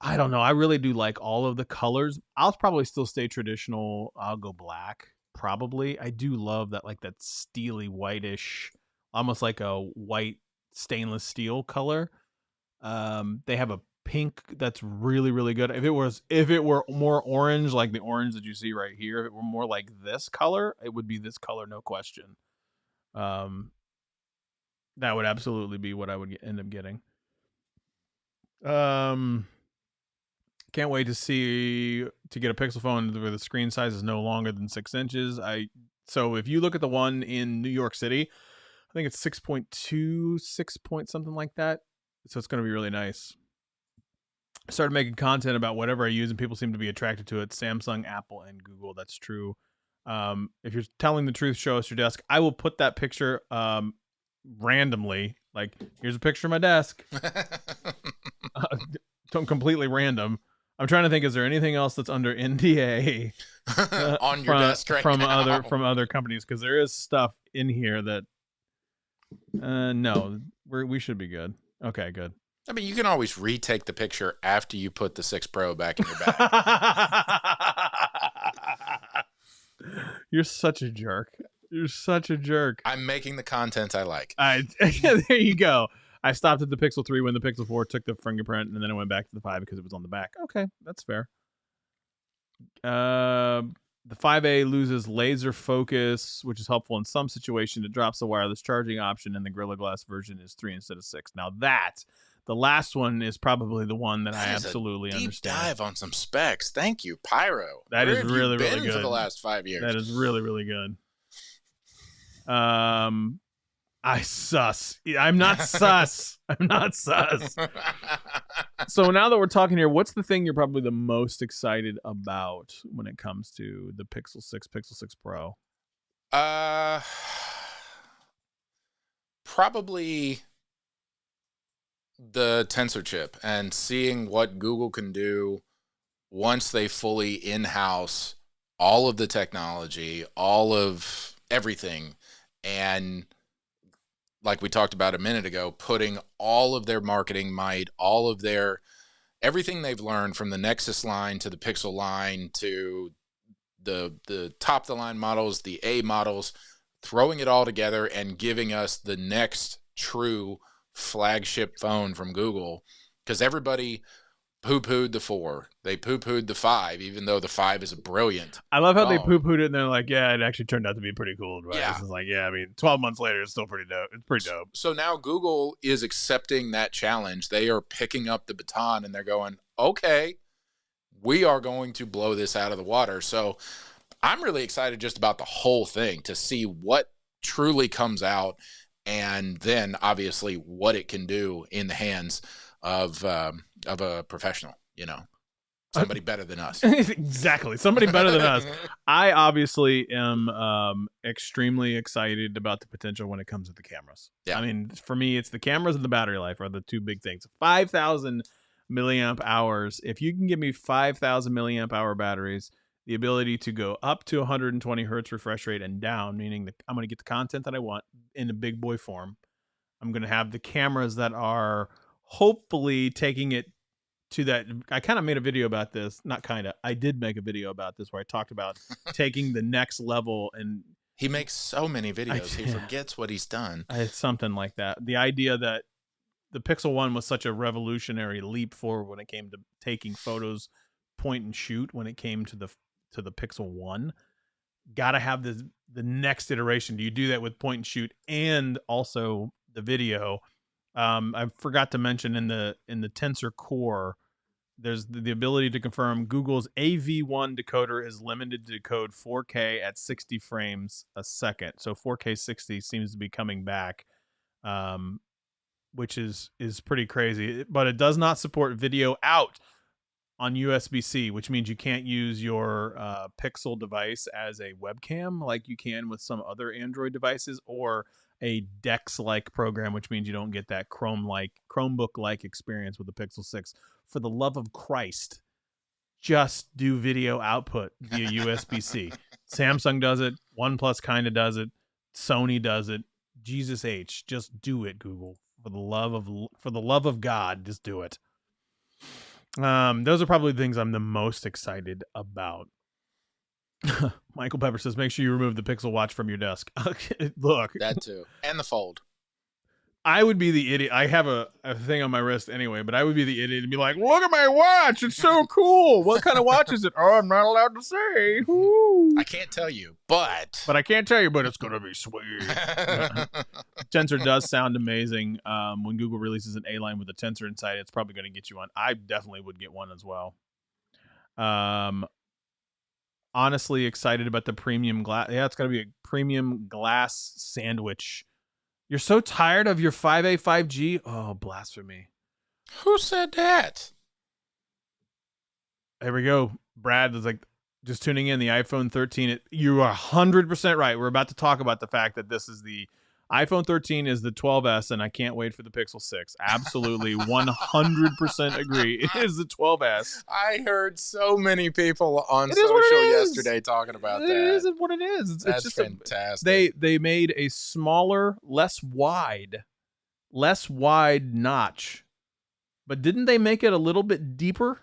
I don't know. I really do like all of the colors. I'll probably still stay traditional. I'll go black. Probably. I do love that, like that steely whitish, almost like a white stainless steel color. They have a pink that's really, really good. If it were more orange, like the orange that you see right here, if it were more like this color, it would be this color, no question. That would absolutely be what I would end up getting. Can't wait to get a Pixel phone where the screen size is no longer than 6 inches. So if you look at the one in New York City, I think it's 6.2, 6 point something like that. So it's going to be really nice. I started making content about whatever I use, and people seem to be attracted to it. Samsung, Apple, and Google. That's true. If you're telling the truth, show us your desk. I will put that picture randomly. Like, here's a picture of my desk. Completely random. I'm trying to think, is there anything else that's under NDA on your desk right from now? from other companies? Because there is stuff in here that no, we should be good. Okay, good. I mean, you can always retake the picture after you put the 6 Pro back in your bag. You're such a jerk. You're such a jerk. I'm making the content I like. There you go. I stopped at the Pixel 3 when the Pixel 4 took the fingerprint, and then I went back to the 5 because it was on the back. Okay, that's fair. The 5A loses laser focus, which is helpful in some situations. It drops the wireless charging option, and the Gorilla Glass version is 3 instead of 6. Now the last one is probably the one that I absolutely understand. Deep dive on some specs. Thank you, Pyro. That is really, really good for the last 5 years. That is really, really good. I sus. I'm not sus. I'm not sus. So now that we're talking here, what's the thing you're probably the most excited about when it comes to the Pixel 6, Pixel 6 Pro? Probably the Tensor chip and seeing what Google can do once they fully in-house all of the technology, all of everything, and like we talked about a minute ago, putting all of their marketing might, all of their everything they've learned from the Nexus line to the Pixel line to the top of the line models, the A models, throwing it all together and giving us the next true flagship phone from Google. Because everybody poo-pooed the 4. They poo-pooed the 5, even though the 5 is a brilliant I love how phone. they poo-pooed it and they're like, yeah, it actually turned out to be pretty cool. Right? Yeah. It's like, yeah, I mean, 12 months later, it's still pretty dope. It's pretty dope. So now Google is accepting that challenge. They are picking up the baton and they're going, okay, we are going to blow this out of the water. So I'm really excited just about the whole thing to see what truly comes out, and then obviously what it can do in the hands of a professional, somebody better than us. Exactly. Somebody better than us. I obviously am extremely excited about the potential when it comes to the cameras. Yeah. I mean, for me, it's the cameras and the battery life are the two big things. 5,000 milliamp hours. If you can give me 5,000 milliamp hour batteries, the ability to go up to 120 hertz refresh rate and down, meaning that I'm going to get the content that I want in a big boy form. I'm going to have the cameras that are hopefully taking it to that. I kind of made a video about this. Not kind of. I did make a video about this where I talked about taking the next level. And he makes so many videos. He forgets what he's done. It's something like that. The idea that the Pixel 1 was such a revolutionary leap forward when it came to taking photos point and shoot when it came to the Pixel 1. Gotta have the next iteration. Do you do that with point and shoot and also the video? I forgot to mention in the Tensor Core, there's the ability to confirm Google's AV1 decoder is limited to decode 4K at 60 frames a second. So 4K 60 seems to be coming back, which is pretty crazy. But it does not support video out on USB-C, which means you can't use your Pixel device as a webcam like you can with some other Android devices, or a DeX-like program, which means you don't get that Chromebook-like experience with the Pixel 6. For the love of Christ, just do video output via USB-C. Samsung does it. OnePlus kind of does it. Sony does it. Jesus H, just do it, Google. For the love of God, just do it. Those are probably the things I'm the most excited about. Michael Pepper says, make sure you remove the Pixel Watch from your desk. Look. That too. And the Fold. I would be the idiot. I have a thing on my wrist anyway, but I would be the idiot and be like, look at my watch. It's so cool. What kind of watch is it? Oh, I'm not allowed to say. Ooh. I can't tell you, but I can't tell you, but it's going to be sweet. Tensor does sound amazing. When Google releases an A-line with a Tensor inside, it's probably going to get you one. I definitely would get one as well. Honestly excited about the premium glass. Yeah, it's going to be a premium glass sandwich. You're so tired of your 5A, 5G? Oh, blasphemy. Who said that? There we go. Brad was like, just tuning in, the iPhone 13. You are 100% right. We're about to talk about the fact that this is the iPhone 13 is the 12S, and I can't wait for the Pixel 6. Absolutely, 100% agree. It is the 12S. I heard so many people on social yesterday talking about that. It is what it is. That's just fantastic. They made a smaller, less wide notch. But didn't they make it a little bit deeper?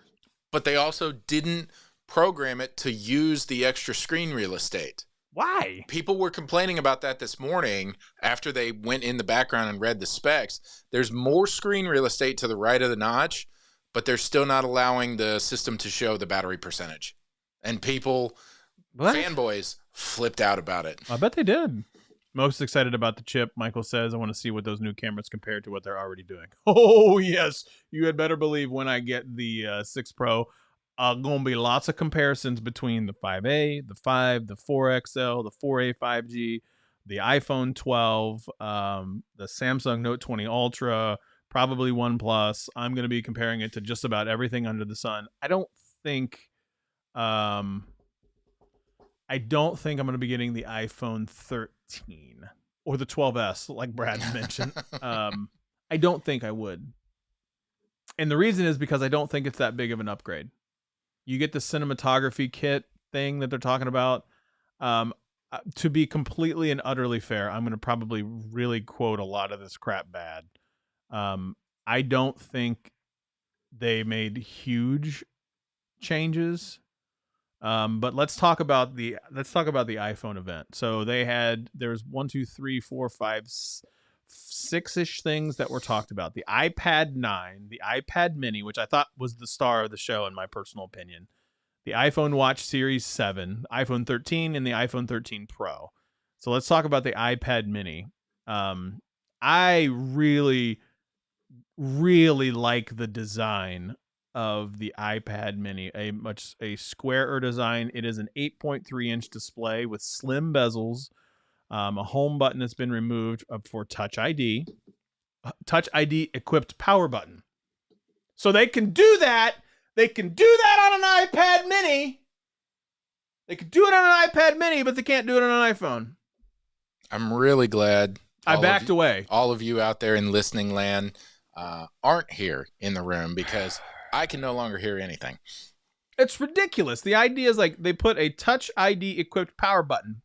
But they also didn't program it to use the extra screen real estate. Why? People were complaining about that this morning after they went in the background and read the specs. There's more screen real estate to the right of the notch, but they're still not allowing the system to show the battery percentage. And people, fanboys, flipped out about it. I bet they did. Most excited about the chip, Michael says. I want to see what those new cameras compare to what they're already doing. Oh, yes. You had better believe when I get the 6 Pro, going to be lots of comparisons between the 5A, the 5, the 4XL, the 4A 5G, the iPhone 12, the Samsung Note 20 Ultra, probably OnePlus. I'm going to be comparing it to just about everything under the sun. I don't think I'm going to be getting the iPhone 13 or the 12S, like Brad mentioned. I don't think I would. And the reason is because I don't think it's that big of an upgrade. You get the cinematography kit thing that they're talking about. To be completely and utterly fair, I'm going to probably really quote a lot of this crap bad. I don't think they made huge changes. But let's talk about the iPhone event. So there's 1, 2, 3, 4, 5, 6-ish things that were talked about. The iPad 9, the iPad mini, which I thought was the star of the show in my personal opinion, the iPhone Watch Series 7, iPhone 13, and the iPhone 13 Pro. So let's talk about the iPad mini. I really, really like the design of the iPad mini, a squarer design. It is an 8.3-inch display with slim bezels, a home button that's been removed for Touch ID equipped power button. So they can do that. They can do that on an iPad mini. They can do it on an iPad mini, but they can't do it on an iPhone. I'm really glad I backed away. All of you out there in listening land aren't here in the room because I can no longer hear anything. It's ridiculous. The idea is like they put a Touch ID equipped power button.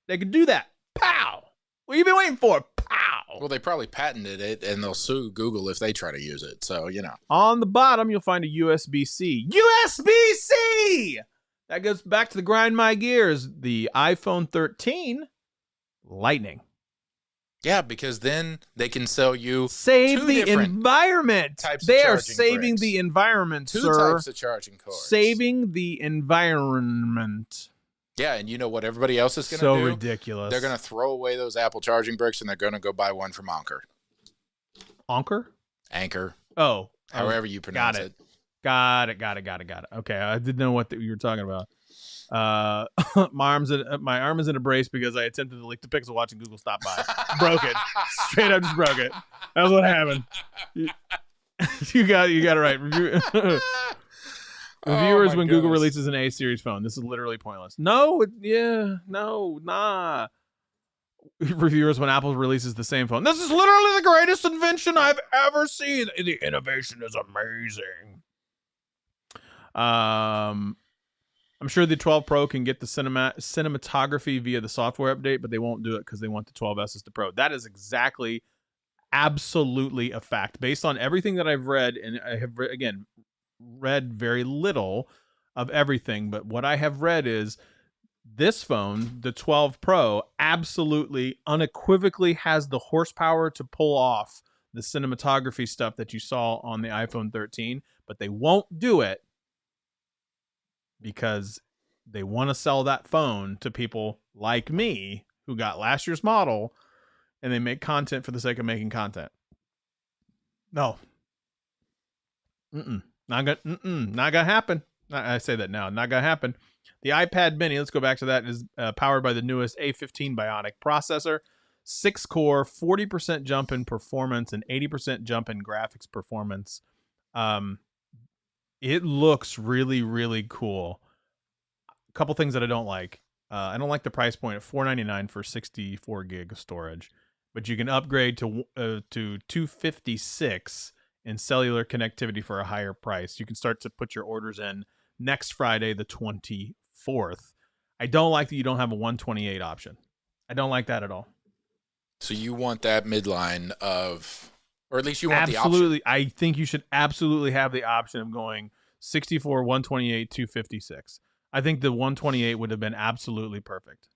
They can do that. Pow! What have you been waiting for? Pow! Well, they probably patented it, and they'll sue Google if they try to use it. So, you know. On the bottom, you'll find a USB-C. USB-C! That goes back to the grind my gears. The iPhone 13, Lightning. Yeah, because then they can sell you save the environment. They are saving the environment, sir. Two types of charging cords. Saving the environment. Yeah, and you know what everybody else is going to do? So ridiculous. They're going to throw away those Apple charging bricks, and they're going to go buy one from Anker. Anker. Oh. However you pronounce it. Got it. Okay, I didn't know what you were talking about. My arm is in a brace because I attempted to leak the Pixel Watch and Google stopped by. Broke it. Straight up just broke it. That's what happened. You got it right. Reviewers, when Google releases an A series phone, this is literally pointless. Reviewers, when Apple releases the same phone, this is literally the greatest invention I've ever seen. The innovation is amazing. I'm sure the 12 Pro can get the cinematography via the software update, but they won't do it because they want the 12S to Pro. That is exactly, absolutely a fact. Based on everything that I've read, and I have, again, read very little of everything, but what I have read is this phone, the 12 Pro, absolutely, unequivocally has the horsepower to pull off the cinematography stuff that you saw on the iPhone 13, but they won't do it because they want to sell that phone to people like me who got last year's model, and they make content for the sake of making content. No. Not gonna happen. I say that now. Not gonna happen. The iPad mini, let's go back to that, is powered by the newest A15 Bionic processor. 6-core, 40% jump in performance, and 80% jump in graphics performance. It looks really, really cool. A couple things that I don't like. I don't like the price point at $499 for 64 gig of storage, but you can upgrade to 256 in cellular connectivity for a higher price. You can start to put your orders in next Friday, the 24th. I don't like that you don't have a 128 option. I don't like that at all. So you want that midline of, or at least you want absolutely, the option. I think you should absolutely have the option of going 64, 128, 256. I think the 128 would have been absolutely perfect.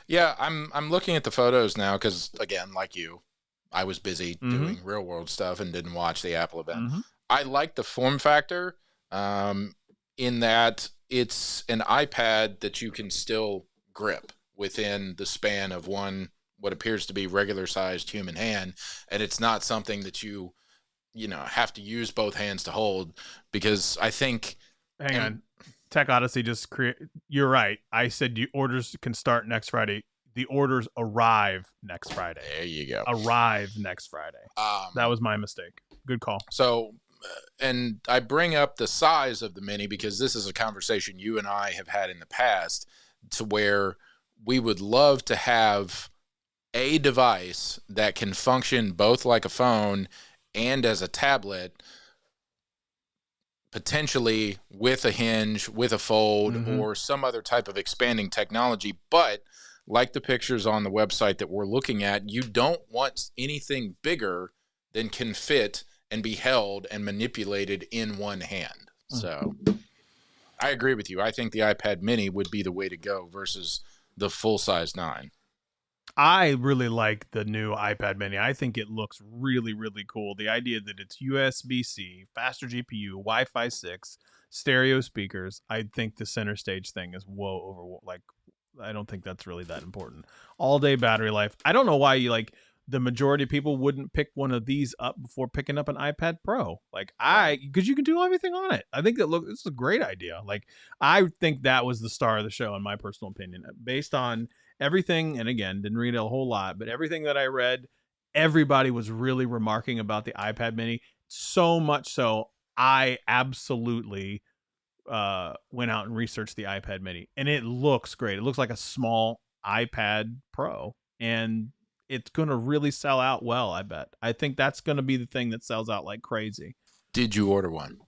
Yeah, I'm looking at the photos now because, again, like you, I was busy doing real world stuff and didn't watch the Apple event. I like the form factor in that it's an iPad that you can still grip within the span of what appears to be regular sized human hand, and it's not something that you have to use both hands to hold, because I think hang on, Tech Odyssey just you're right. I said orders can start next Friday. The orders arrive next Friday. There you go. Arrive next Friday. That was my mistake. Good call. So, and I bring up the size of the Mini because this is a conversation you and I have had in the past, to where we would love to have a device that can function both like a phone and as a tablet, potentially with a hinge, with a fold, or some other type of expanding technology. But like the pictures on the website that we're looking at, you don't want anything bigger than can fit and be held and manipulated in one hand. So I agree with you. I think the iPad mini would be the way to go versus the full-size 9. I really like the new iPad mini. I think it looks really, really cool. The idea that it's USB-C, faster GPU, Wi-Fi 6, stereo speakers. I think the center stage thing is I don't think that's really that important. All day battery life. I don't know why the majority of people wouldn't pick one of these up before picking up an iPad Pro. Because you can do everything on it. I think this is a great idea. I think that was the star of the show, in my personal opinion, based on everything. And again, didn't read a whole lot, but everything that I read, everybody was really remarking about the iPad mini. So much so, I absolutely went out and researched the iPad mini, and it looks great. It looks like a small iPad Pro, and it's going to really sell out well, I bet. I think that's going to be the thing that sells out like crazy. Did you order one?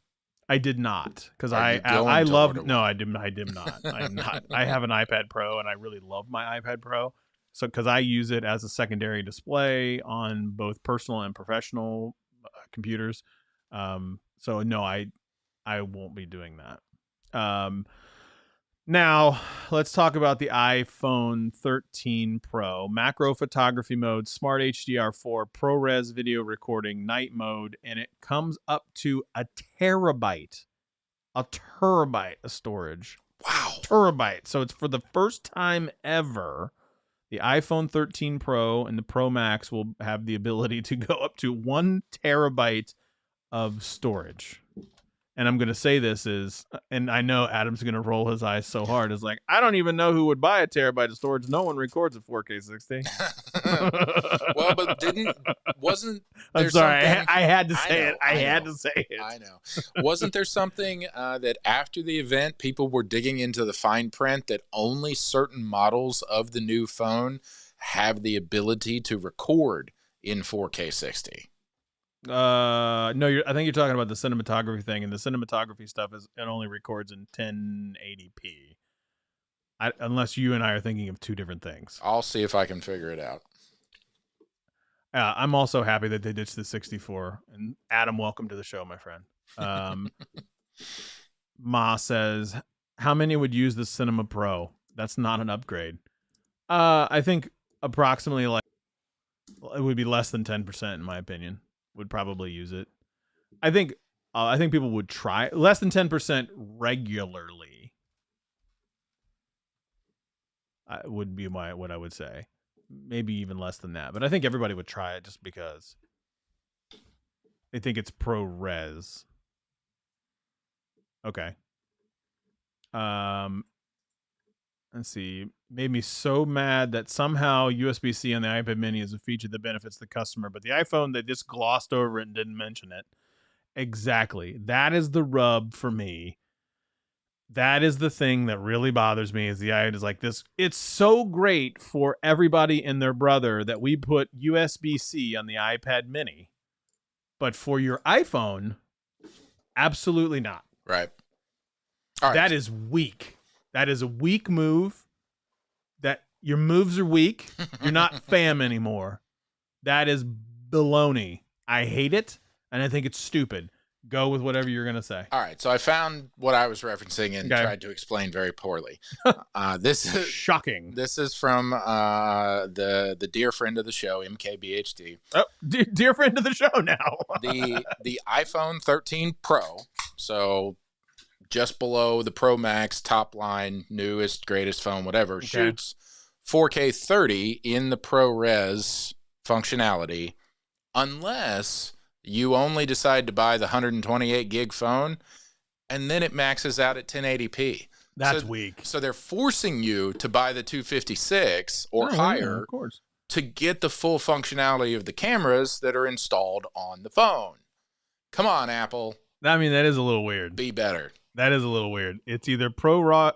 I did not, because I love no, I did not. I am not. I have an iPad Pro, and I really love my iPad Pro. So because I use it as a secondary display on both personal and professional computers. So no, I won't be doing that. Now let's talk about the iPhone 13 Pro. Macro photography mode, smart HDR4, ProRes video recording, night mode, and it comes up to a terabyte of storage. Wow. Terabyte. So it's for the first time ever, the iPhone 13 Pro and the Pro Max will have the ability to go up to 1 terabyte of storage. And I'm going to say this and I know Adam's going to roll his eyes so hard. It's like, I don't even know who would buy a terabyte of storage. No one records a 4K 60. Well, but wasn't there I'm sorry. something... I had to say it. I had to say it. I know. Wasn't there something that after the event, people were digging into the fine print that only certain models of the new phone have the ability to record in 4K 60? No, I think you're talking about the cinematography thing, and the cinematography stuff it only records in 1080p. Unless you and I are thinking of two different things. I'll see if I can figure it out. I'm also happy that they ditched the 64. And Adam, welcome to the show, my friend. Ma says, how many would use the Cinema Pro? That's not an upgrade. I think approximately it would be less than 10% in my opinion. Would probably use it. I think people would try less than 10% regularly. Would be what I would say. Maybe even less than that, but I think everybody would try it just because they think it's ProRes. Okay. Let's see. Made me so mad that somehow USB-C on the iPad Mini is a feature that benefits the customer, but the iPhone, they just glossed over it and didn't mention it. Exactly. That is the rub for me. That is the thing that really bothers me is the idea is like this. It's so great for everybody and their brother that we put USB-C on the iPad Mini, but for your iPhone, absolutely not. Right. All right. That is weak. That is a weak move. That your moves are weak. You're not fam anymore. That is baloney. I hate it, and I think it's stupid. Go with whatever you're going to say. All right. So I found what I was referencing and tried to explain very poorly. This is shocking. This is from the dear friend of the show, MKBHD. Oh, dear friend of the show now. the iPhone 13 Pro. So just below the Pro Max, top line, newest, greatest phone, whatever, shoots 4K 30 in the ProRes functionality, unless you only decide to buy the 128 gig phone, and then it maxes out at 1080p. That's weak. So they're forcing you to buy the 256 or higher of course, to get the full functionality of the cameras that are installed on the phone. Come on, Apple. I mean, that is a little weird. Be better. That is a little weird. It's either ProRes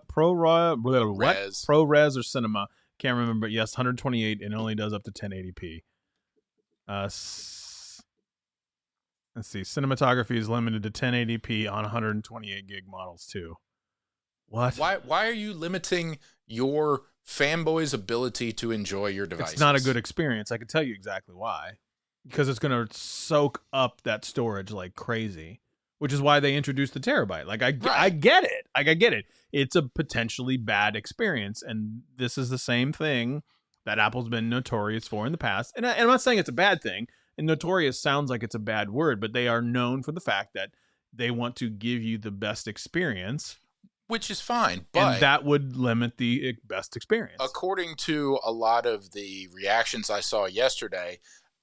or Cinema. Can't remember. Yes, 128 and only does up to 1080p. Let's see. Cinematography is limited to 1080p on 128 gig models too. What? Why are you limiting your fanboy's ability to enjoy your devices? It's not a good experience. I can tell you exactly why. Because it's going to soak up that storage like crazy, which is why they introduced the terabyte. Like I get it. Like I get it. It's a potentially bad experience, and this is the same thing that Apple's been notorious for in the past. And I'm not saying it's a bad thing. And notorious sounds like it's a bad word, but they are known for the fact that they want to give you the best experience, which is fine, but and that would limit the best experience. According to a lot of the reactions I saw yesterday,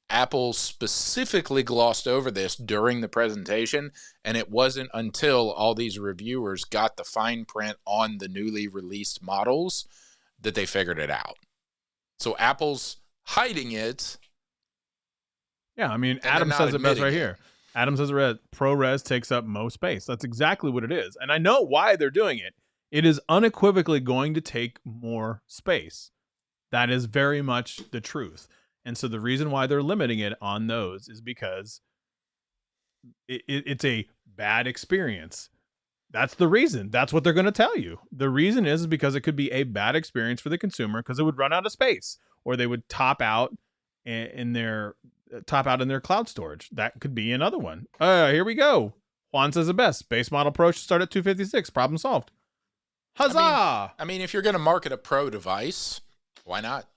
Apple specifically glossed over this during the presentation, and it wasn't until all these reviewers got the fine print on the newly released models that they figured it out. So Apple's hiding it. Yeah, I mean, Adam says it best right here. Adam says ProRes takes up most space. That's exactly what it is. And I know why they're doing it. It is unequivocally going to take more space. That is very much the truth. And so the reason why they're limiting it on those is because it's a bad experience. That's the reason. That's what they're going to tell you. The reason is because it could be a bad experience for the consumer because it would run out of space, or they would top out in their cloud storage. That could be another one. Here we go. Juan says the best. Base model Pro should start at 256. Problem solved. Huzzah! I mean, if you're going to market a Pro device, why not?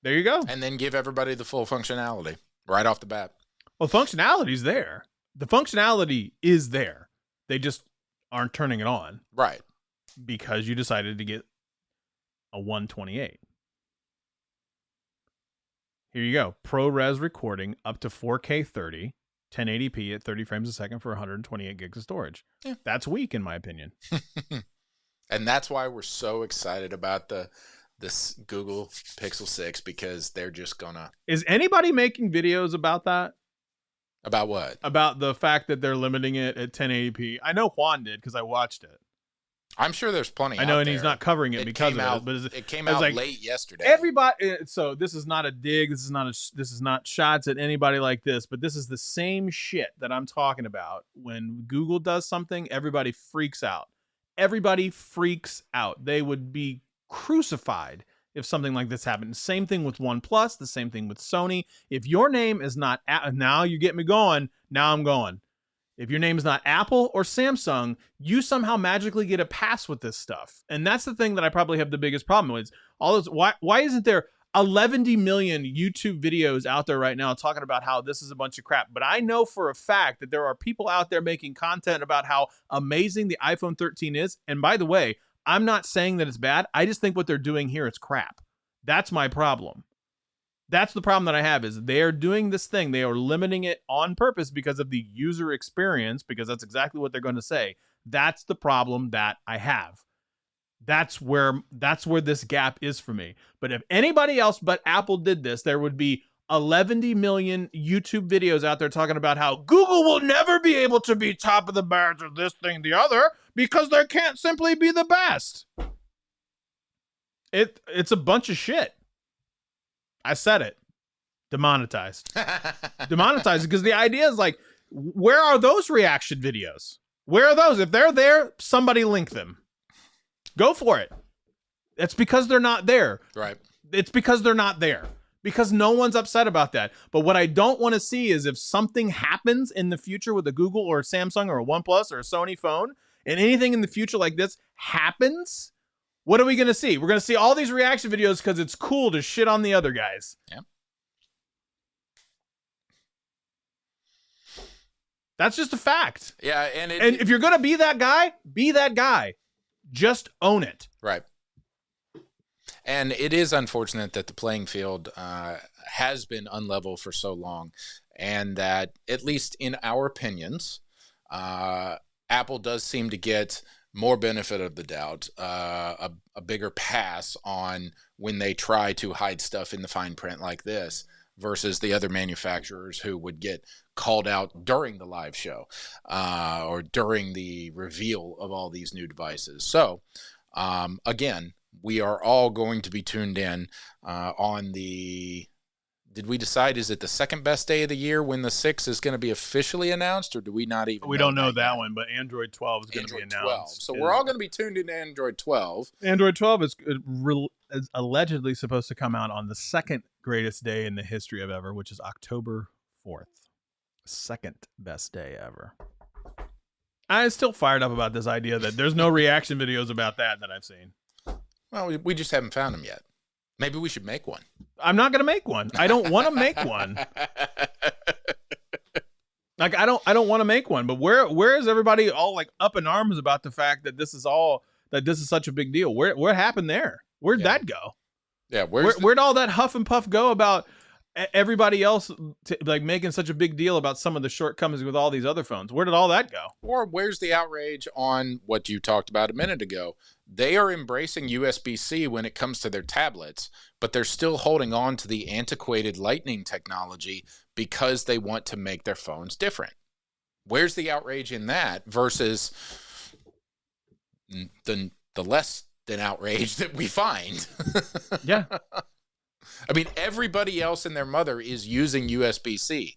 There you go. And then give everybody the full functionality right off the bat. Well, functionality's there. The functionality is there. They just aren't turning it on. Right. Because you decided to get a 128. Here you go. ProRes recording up to 4K 30, 1080p at 30 frames a second for 128 gigs of storage. Yeah. That's weak, in my opinion. And that's why we're so excited about this Google Pixel 6, because they're just gonna... Is anybody making videos about that? About what? About the fact that they're limiting it at 1080p. I know Juan did because I watched it. I'm sure there's plenty. I know, out and there. he's not covering it because of it. But it came out like, late yesterday. Everybody. So this is not a dig. This is not shots at anybody like this. But this is the same shit that I'm talking about. When Google does something, everybody freaks out. Everybody freaks out. They would be crucified if something like this happened. Same thing with OnePlus. The same thing with Sony. If your name is not now, you get me going. Now I'm going. If your name is not Apple or Samsung, you somehow magically get a pass with this stuff. And that's the thing that I probably have the biggest problem with. All those, why isn't there 11 million YouTube videos out there right now talking about how this is a bunch of crap? But I know for a fact that there are people out there making content about how amazing the iPhone 13 is. And by the way, I'm not saying that it's bad. I just think what they're doing here is crap. That's my problem. That's the problem that I have, is they are doing this thing. They are limiting it on purpose because of the user experience, because that's exactly what they're going to say. That's the problem that I have. That's where this gap is for me. But if anybody else but Apple did this, there would be 11 million YouTube videos out there talking about how Google will never be able to be top of the barrels or this thing, the other, because they can't simply be the best. It's a bunch of shit. I said it. Demonetized. Demonetized, because the idea is like, where are those reaction videos? Where are those? If they're there, somebody link them. Go for it. It's because they're not there. Right. It's because they're not there. Because no one's upset about that. But what I don't want to see is if something happens in the future with a Google or a Samsung or a OnePlus or a Sony phone, and anything in the future like this happens, what are we going to see? We're going to see all these reaction videos because it's cool to shit on the other guys. Yep. That's just a fact. Yeah, and if you're going to be that guy, be that guy. Just own it. Right. And it is unfortunate that the playing field has been unlevel for so long, and that, at least in our opinions, Apple does seem to get more benefit of the doubt, a bigger pass on when they try to hide stuff in the fine print like this, versus the other manufacturers who would get called out during the live show or during the reveal of all these new devices. So, again, we are all going to be tuned in on the... Did we decide, is it the second best day of the year when the 6 is going to be officially announced, or do we not even We don't know that one, but Android 12 is going to be announced. 12. So we're all going to be tuned into Android 12. Android 12 is allegedly supposed to come out on the second greatest day in the history of ever, which is October 4th. Second best day ever. I'm still fired up about this idea that there's no reaction videos about that I've seen. Well, we just haven't found them yet. Maybe we should make one. I'm not going to make one. I don't want to make one. Like, I don't want to make one. But where is everybody all like up in arms about the fact that this is such a big deal? What happened there? Where'd that go? Yeah, where'd all that huff and puff go about everybody else like making such a big deal about some of the shortcomings with all these other phones? Where did all that go? Or where's the outrage on what you talked about a minute ago? They are embracing USB-C when it comes to their tablets, but they're still holding on to the antiquated Lightning technology because they want to make their phones different. Where's the outrage in that versus the less than outrage that we find? Yeah. I mean, everybody else and their mother is using USB-C.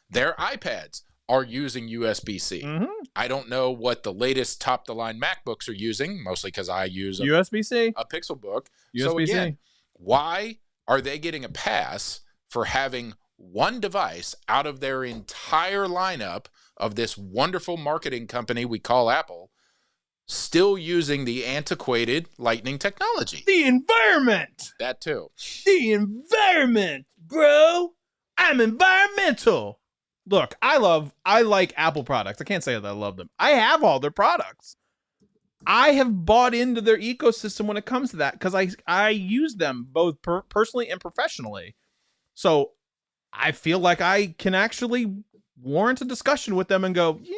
Their iPads are using USB-C. Mm-hmm. I don't know what the latest top-of-the-line MacBooks are using, mostly because I use USB-C, a Pixelbook. USB-C. So again, why are they getting a pass for having one device out of their entire lineup of this wonderful marketing company we call Apple, still using the antiquated Lightning technology? The environment. That too. The environment, bro. I'm environmental. Look, I like Apple products. I can't say that I love them. I have all their products. I have bought into their ecosystem when it comes to that because I use them both personally and professionally. So I feel like I can actually warrant a discussion with them and go, yeah,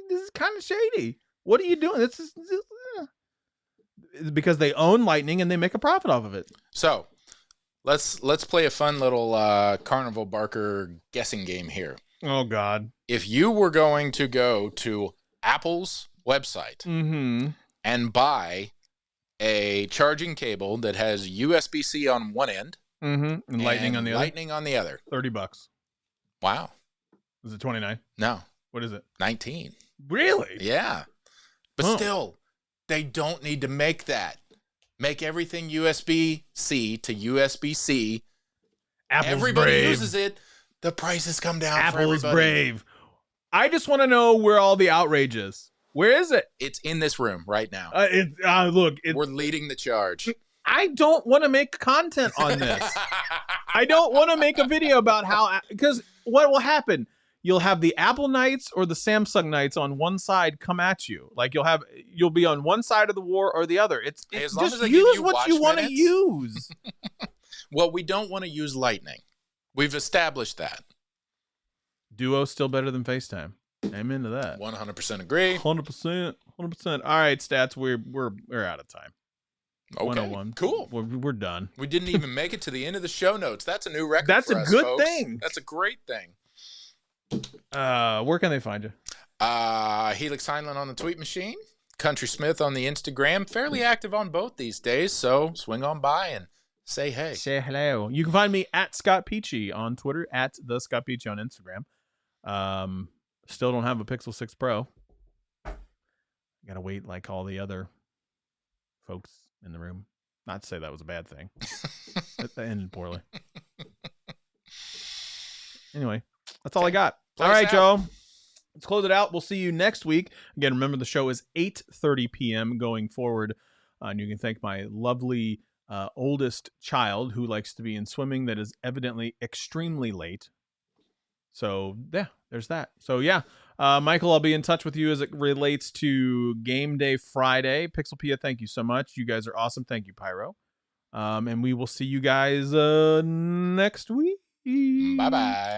this is kind of shady. What are you doing? This is because they own Lightning and they make a profit off of it. So let's play a fun little Carnival Barker guessing game here. Oh, God. If you were going to go to Apple's website mm-hmm. and buy a charging cable that has USB-C on one end and lightning on the other. $30. Wow. Is it 29? No. What is it? 19. Really? Yeah. But still, they don't need to make that. Make everything USB-C to USB-C. Everybody uses it. The prices come down for everybody. Apple is brave. I just want to know where all the outrage is. Where is it? It's in this room right now. Look, we're leading the charge. I don't want to make content on this. I don't want to make a video about how, because what will happen? You'll have the Apple Knights or the Samsung Knights on one side come at you. Like you'll be on one side of the war or the other. It's as long just as they use give you what you want to use. Well, we don't want to use Lightning. We've established that. Duo's still better than FaceTime. I'm into that. 100% agree. 100%. All right, stats. We're out of time. Okay. 101. Cool. We're done. We didn't even make it to the end of the show notes. That's a new record. That's for a us, good folks. thing. That's a great thing. Where can they find you? Helix Heinlein on the tweet machine. Country Smith on the Instagram. Fairly active on both these days, so swing on by and say hey. Say hello. You can find me at Scott Peachy on Twitter, at the Scott Peachy on Instagram. Still don't have a Pixel 6 Pro. Gotta wait like all the other folks in the room. Not to say that was a bad thing. That ended poorly. Anyway, that's all I got. All right, y'all. Let's close it out. We'll see you next week. Again, remember the show is 8:30 p.m. going forward. And you can thank my lovely oldest child who likes to be in swimming that is evidently extremely late. So, yeah, there's that. So, yeah, Michael, I'll be in touch with you as it relates to Game Day Friday. Pixelpia, thank you so much. You guys are awesome. Thank you, Pyro. And we will see you guys next week. Bye-bye.